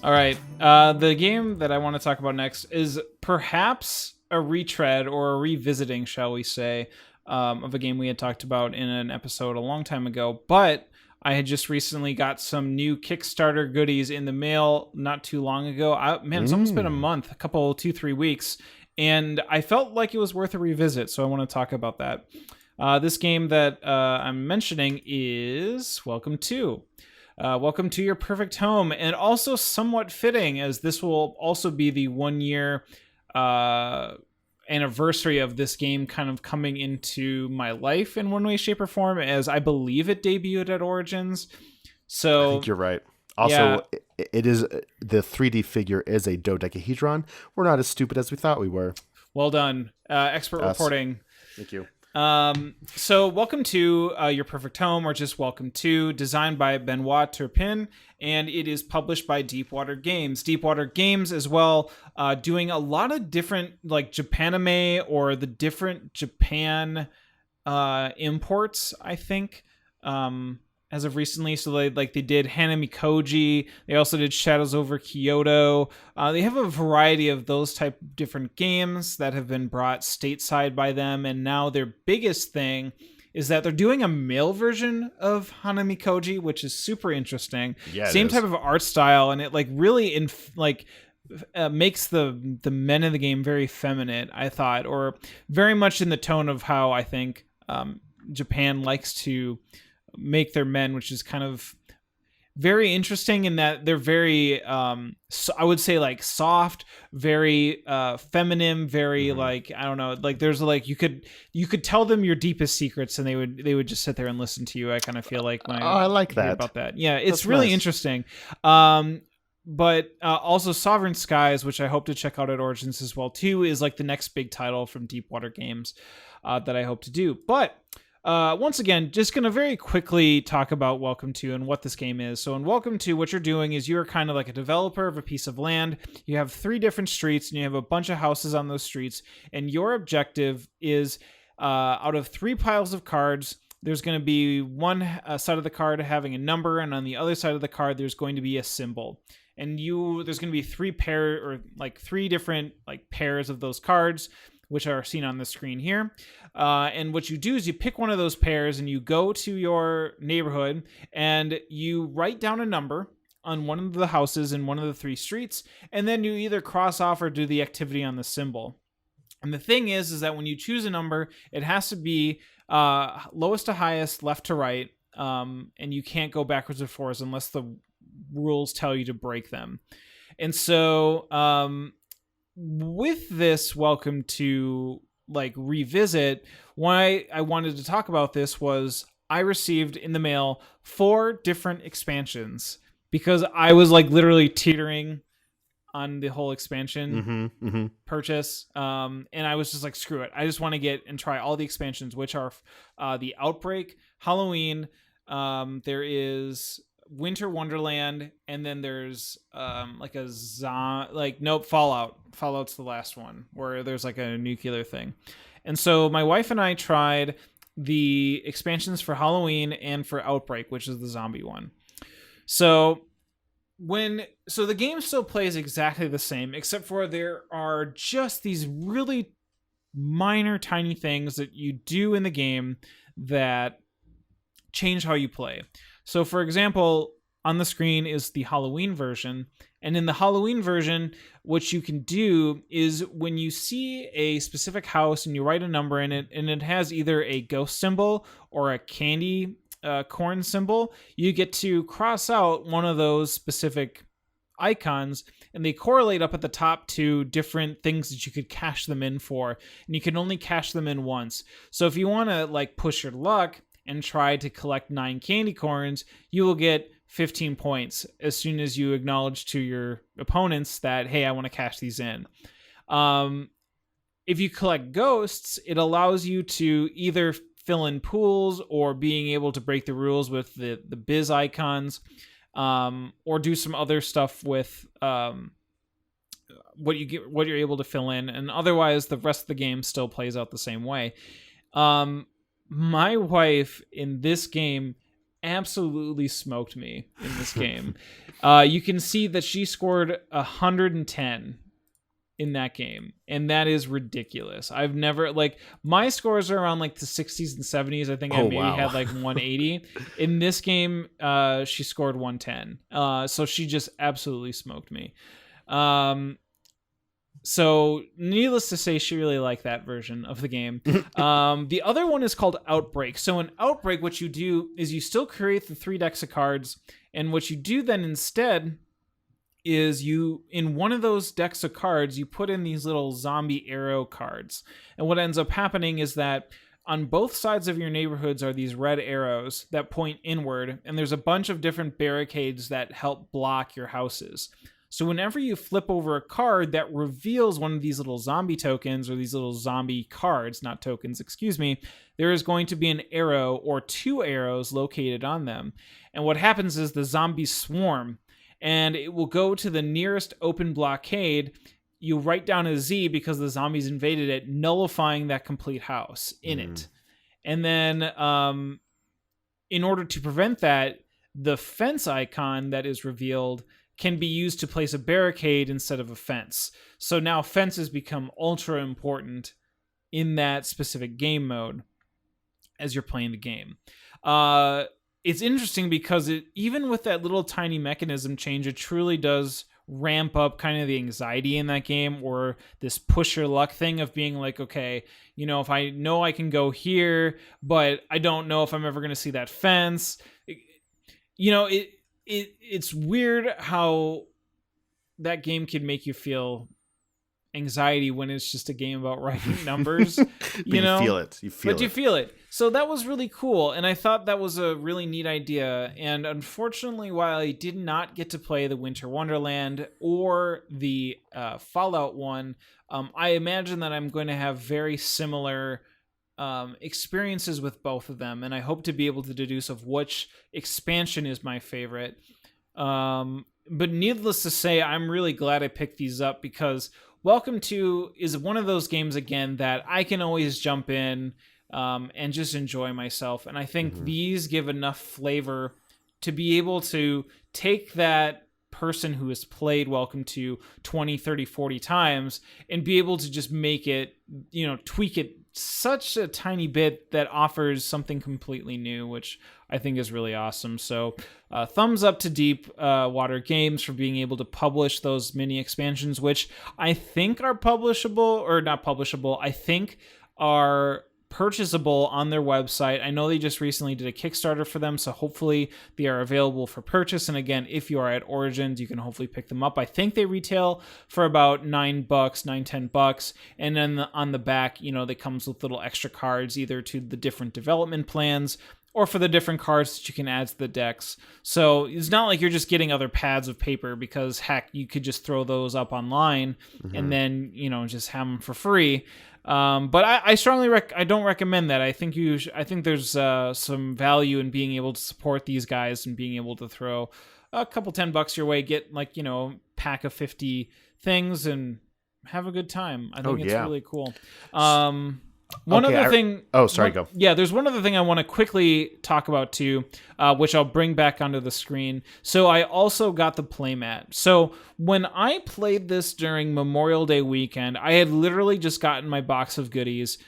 All right. The game that I want to talk about next is perhaps a retread or a revisiting, shall we say, of a game we had talked about in an episode a long time ago. But I had just recently got some new Kickstarter goodies in the mail not too long ago. It's almost been a month, a couple, 2, 3 weeks. And I felt like it was worth a revisit. So I want to talk about that. This game that I'm mentioning is Welcome to. Welcome to Your Perfect Home, and also somewhat fitting as this will also be the 1 year anniversary of this game kind of coming into my life in one way, shape, or form, as I believe it debuted at Origins. So I think you're right. Also, it is the 3D figure is a dodecahedron. We're not as stupid as we thought we were. Well done. Expert reporting. Thank you. So welcome to Your Perfect Home, or just Welcome to, designed by Benoit Turpin, and it is published by Deepwater Games. Deepwater Games as well, doing a lot of different like Japanime or the different Japan imports, I think, as of recently. So they did Hanami Koji. They also did Shadows over Kyoto. They have a variety of those type of different games that have been brought stateside by them. And now their biggest thing is that they're doing a male version of Hanami Koji, which is super interesting. Yeah, same type of art style, and it like really makes the men in the game very feminine, I thought, or very much in the tone of how I think Japan likes to make their men, which is kind of very interesting in that they're very I would say like soft, very feminine, very like, I don't know, like there's like you could tell them your deepest secrets and they would just sit there and listen to you. I kind of feel like when I like that about that. Yeah, it's That's really nice. interesting. But also Sovereign Skies, which I hope to check out at Origins as well too, is like the next big title from Deepwater Games that I hope to do. But once again, just going to very quickly talk about Welcome to and what this game is. So in Welcome to, what you're doing is you're kind of like a developer of a piece of land. You have 3 different streets and you have a bunch of houses on those streets. And your objective is out of 3 piles of cards, there's going to be one side of the card having a number, and on the other side of the card, there's going to be a symbol. And there's going to be 3 different like pairs of those cards, which are seen on the screen here. And what you do is you pick one of those pairs and you go to your neighborhood and you write down a number on one of the houses in one of the 3 streets, and then you either cross off or do the activity on the symbol. And the thing is that when you choose a number, it has to be lowest to highest, left to right, and you can't go backwards or forwards unless the rules tell you to break them. And so with this Welcome to like revisit, why I wanted to talk about this was I received in the mail 4 different expansions because I was like literally teetering on the whole expansion purchase. And I was just like, screw it. I just want to get and try all the expansions, which are the Outbreak, Halloween. There is Winter Wonderland, and then there's Fallout. Fallout's the last one where there's like a nuclear thing. And so my wife and I tried the expansions for Halloween and for Outbreak, which is the zombie one. So the game still plays exactly the same, except for there are just these really minor tiny things that you do in the game that change how you play. So, for example, on the screen is the Halloween version. And in the Halloween version, what you can do is when you see a specific house and you write a number in it, and it has either a ghost symbol or a candy corn symbol, you get to cross out one of those specific icons, and they correlate up at the top to different things that you could cash them in for. And you can only cash them in once. So if you want to like push your luck and try to collect 9 candy corns, you will get 15 points as soon as you acknowledge to your opponents that, hey, I want to cash these in. If you collect ghosts, it allows you to either fill in pools or being able to break the rules with the biz icons, or do some other stuff with what you're able to fill in. And otherwise, the rest of the game still plays out the same way. My wife in this game absolutely smoked me in this game. You can see that she scored 110 in that game, and that is ridiculous. I've never, like, my scores are around like the 60s and 70s. I think I maybe had like 180. In this game, she scored 110. So she just absolutely smoked me. So needless to say, she really liked that version of the game. The other one is called Outbreak. So in Outbreak, what you do is you still create the 3 decks of cards, and what you do then instead is you, in one of those decks of cards, you put in these little zombie arrow cards. And what ends up happening is that on both sides of your neighborhoods are these red arrows that point inward, and there's a bunch of different barricades that help block your houses. So whenever you flip over a card that reveals one of these little zombie tokens, or these little zombie cards, not tokens, excuse me, there is going to be an arrow or 2 arrows located on them. And what happens is the zombies swarm, and it will go to the nearest open blockade. You write down a Z because the zombies invaded it, nullifying that complete house in it. And then in order to prevent that, the fence icon that is revealed can be used to place a barricade instead of a fence. So now fences become ultra important in that specific game mode as you're playing the game. It's interesting because even with that little tiny mechanism change, it truly does ramp up kind of the anxiety in that game, or this push your luck thing of being like, okay, you know, if I know I can go here, but I don't know if I'm ever going to see that fence. You know, it's weird how that game can make you feel anxiety when it's just a game about writing numbers. you know, you feel it. So that was really cool, and I thought that was a really neat idea. And unfortunately, while I did not get to play the Winter Wonderland or the Fallout one, I imagine that I'm going to have very similar experiences with both of them, and I hope to be able to deduce of which expansion is my favorite. But needless to say, I'm really glad I picked these up, because Welcome To is one of those games, again, that I can always jump in and just enjoy myself. And I think these give enough flavor to be able to take that person who has played Welcome To 20, 30, 40 times and be able to just make it, you know, tweak it such a tiny bit that offers something completely new, which I think is really awesome. So thumbs up to Deep Water Games for being able to publish those mini expansions, which I think are publishable, or not publishable, I think are purchasable on their website. I know they just recently did a Kickstarter for them, so hopefully they are available for purchase. And again, if you are at Origins, you can hopefully pick them up. I think they retail for about $9-10. And then on the back, you know, they comes with little extra cards, either to the different development plans or for the different cards that you can add to the decks. So it's not like you're just getting other pads of paper, because heck, you could just throw those up online and then, you know, just have them for free. But I strongly I don't recommend that. I think I think there's some value in being able to support these guys and being able to throw a couple $10 your way, get like, you know, pack of 50 things and have a good time. I think it's really cool. One other thing. Go. Yeah, there's one other thing I want to quickly talk about too, which I'll bring back onto the screen. So I also got the playmat. So when I played this during Memorial Day weekend, I had literally just gotten my box of goodies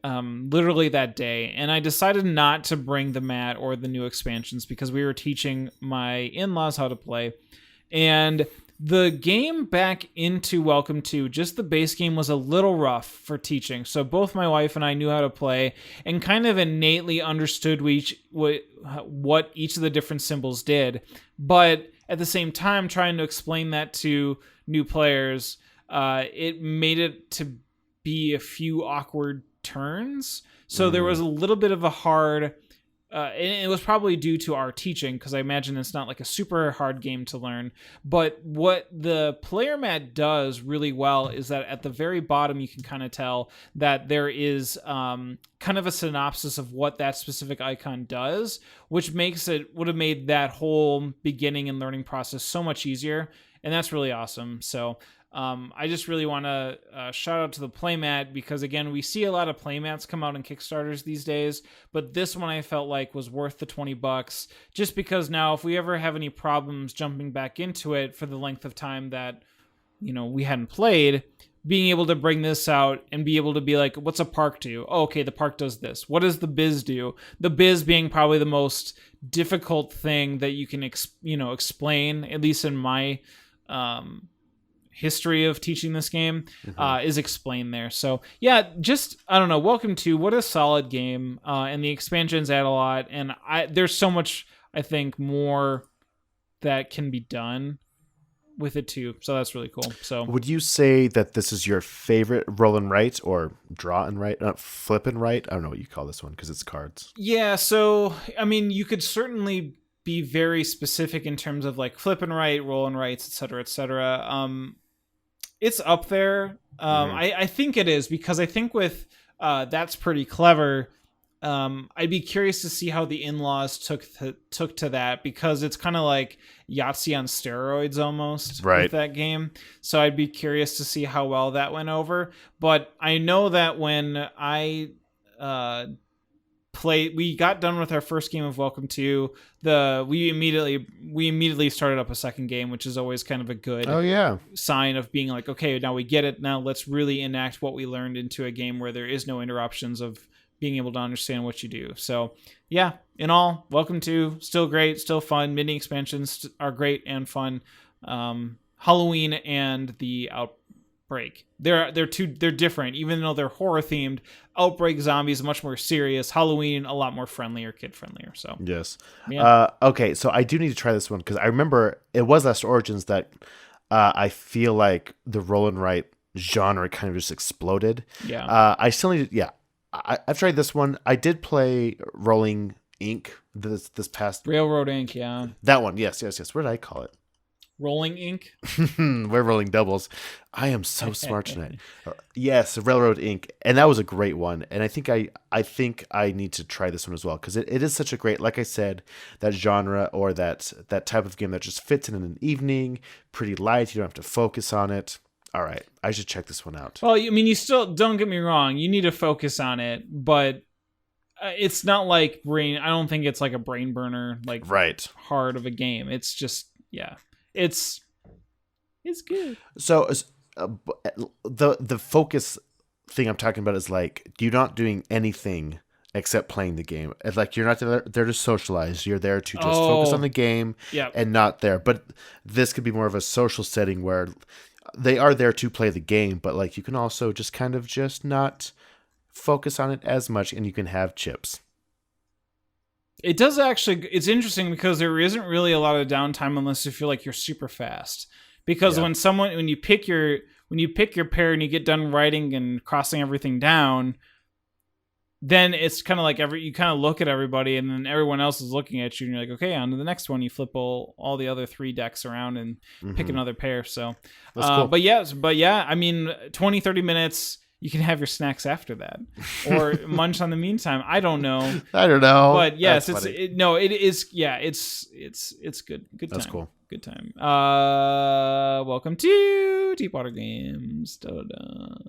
literally that day, and I decided not to bring the mat or the new expansions because we were teaching my in-laws how to play. And the game back into Welcome To, just the base game, was a little rough for teaching. So both my wife and I knew how to play and kind of innately understood what each of the different symbols did. But at the same time, trying to explain that to new players, it made it to be a few awkward turns. So there was a little bit of a hard... and it was probably due to our teaching, because I imagine it's not like a super hard game to learn. But what the player mat does really well is that at the very bottom, you can kind of tell that there is kind of a synopsis of what that specific icon does, which would have made that whole beginning and learning process so much easier. And that's really awesome. So I just really want to shout out to the playmat because, again, we see a lot of playmats come out in Kickstarters these days, but this one I felt like was worth the $20 just because now if we ever have any problems jumping back into it for the length of time that, we hadn't played, being able to bring this out and be able to be like, what's a park do? Oh, okay, the park does this. What does the biz do? The biz being probably the most difficult thing that you can, explain, at least in my history of teaching this game, is explained there. So yeah, just, I don't know, Welcome to, what a solid game. And the expansions add a lot. And there's so much, I think, more that can be done with it too, so that's really cool. So would you say that this is your favorite roll and write or draw and write, flip and write? I don't know what you call this one because it's cards. Yeah, so I mean, you could certainly be very specific in terms of like flip and write, roll and writes, etc., etc. It's up there. I think it is because I think with That's Pretty Clever, I'd be curious to see how the in-laws took to that because it's kind of like Yahtzee on steroids almost with that game. So I'd be curious to see how well that went over. But I know that when I we got done with our first game of Welcome to, we immediately started up a second game, which is always kind of a good sign of being like, okay, now we get it. Now let's really enact what we learned into a game where there is no interruptions of being able to understand what you do. So yeah, in all, Welcome to, still great, still fun. Mini expansions are great and fun. Halloween and the Outbreak, they're different, even though they're horror themed. Outbreak Zombies much more serious. Halloween a lot more friendlier, kid friendlier. So yes, yeah. Okay, so I do need to try this one because I remember it was Last Origins that I feel like the roll and write genre kind of just exploded. Yeah, I still need to, I've tried this one. I did play Rolling Ink this past Railroad Ink. Yeah, that one. Yes. What did I call it? Rolling Ink. We're rolling doubles. I am so smart tonight. Yes, Railroad Ink, and that was a great one. And I think I need to try this one as well because it is such a great, like I said, that genre or that type of game that just fits in an evening, pretty light. You don't have to focus on it. All right, I should check this one out. Well, I mean, you still, don't get me wrong, you need to focus on it, but it's not like I don't think it's like a brain burner, like hard of a game. It's just, it's good. So the focus thing I'm talking about is like you're not doing anything except playing the game. It's like you're not there to socialize. You're there to just focus on the game and not there. But this could be more of a social setting where they are there to play the game, but like you can also just kind of just not focus on it as much and you can have chips. It does actually, it's interesting because there isn't really a lot of downtime unless you feel like you're super fast. Because when you pick your pair and you get done writing and crossing everything down, then it's kind of like you kind of look at everybody and then everyone else is looking at you and you're like, okay, on to the next one. You flip all the other 3 decks around and pick another pair. So, that's cool. But yeah, I mean, 20, 30 minutes, you can have your snacks after that or munch on the meantime. I don't know. But yes, it's good. Good time. That's cool. Good time. Welcome to Deep Water Games. Da-da-da.